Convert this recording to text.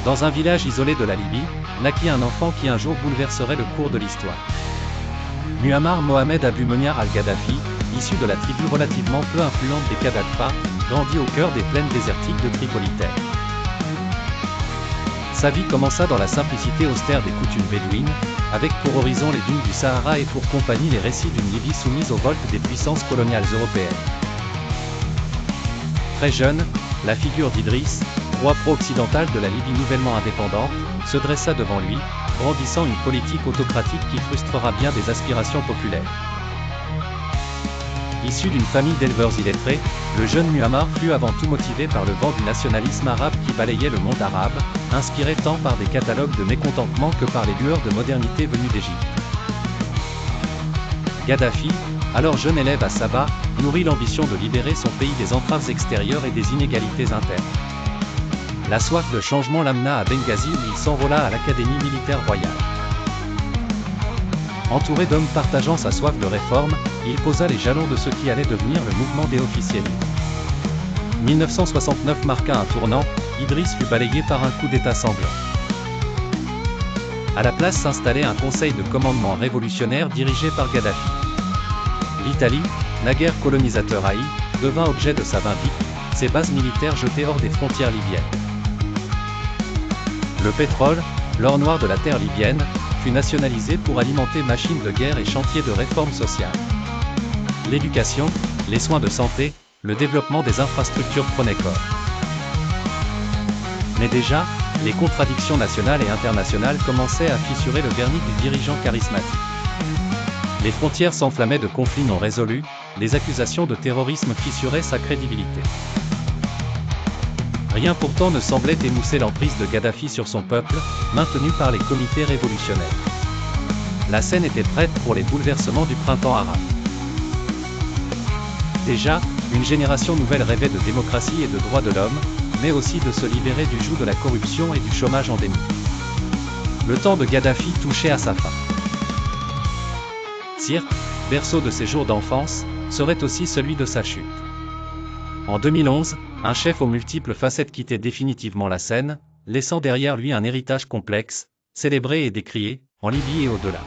Dans un village isolé de la Libye, naquit un enfant qui un jour bouleverserait le cours de l'histoire. Muammar Mohamed Abu Moniar al-Kadhafi, issu de la tribu relativement peu influente des Kadhafa, grandit au cœur des plaines désertiques de Tripolitaine. Sa vie commença dans la simplicité austère des coutumes bédouines, avec pour horizon les dunes du Sahara et pour compagnie les récits d'une Libye soumise aux voltes des puissances coloniales européennes. Très jeune, la figure d'Idriss, roi pro-occidental de la Libye nouvellement indépendante, se dressa devant lui, brandissant une politique autocratique qui frustrera bien des aspirations populaires. Issu d'une famille d'éleveurs illettrés, le jeune Muammar fut avant tout motivé par le vent du nationalisme arabe qui balayait le monde arabe, inspiré tant par des catalogues de mécontentement que par les lueurs de modernité venues d'Égypte. Kadhafi, alors jeune élève à Saba, nourrit l'ambition de libérer son pays des entraves extérieures et des inégalités internes. La soif de changement l'amena à Benghazi où il s'enrôla à l'Académie militaire royale. Entouré d'hommes partageant sa soif de réforme, il posa les jalons de ce qui allait devenir le mouvement des officiels. 1969 marqua un tournant, Idriss fut balayé par un coup d'état sanglant. À la place s'installait un conseil de commandement révolutionnaire dirigé par Kadhafi. L'Italie, naguère colonisateur haï, devint objet de sa vindicte, ses bases militaires jetées hors des frontières libyennes. Le pétrole, l'or noir de la terre libyenne, fut nationalisé pour alimenter machines de guerre et chantiers de réforme sociale. L'éducation, les soins de santé, le développement des infrastructures prenaient corps. Mais déjà, les contradictions nationales et internationales commençaient à fissurer le vernis du dirigeant charismatique. Les frontières s'enflammaient de conflits non résolus, les accusations de terrorisme fissuraient sa crédibilité. Rien pourtant ne semblait émousser l'emprise de Kadhafi sur son peuple, maintenu par les comités révolutionnaires. La scène était prête pour les bouleversements du printemps arabe. Déjà, une génération nouvelle rêvait de démocratie et de droits de l'homme, mais aussi de se libérer du joug de la corruption et du chômage endémique. Le temps de Kadhafi touchait à sa fin. Sirte, berceau de ses jours d'enfance, serait aussi celui de sa chute. En 2011, un chef aux multiples facettes quittait définitivement la scène, laissant derrière lui un héritage complexe, célébré et décrié, en Libye et au-delà.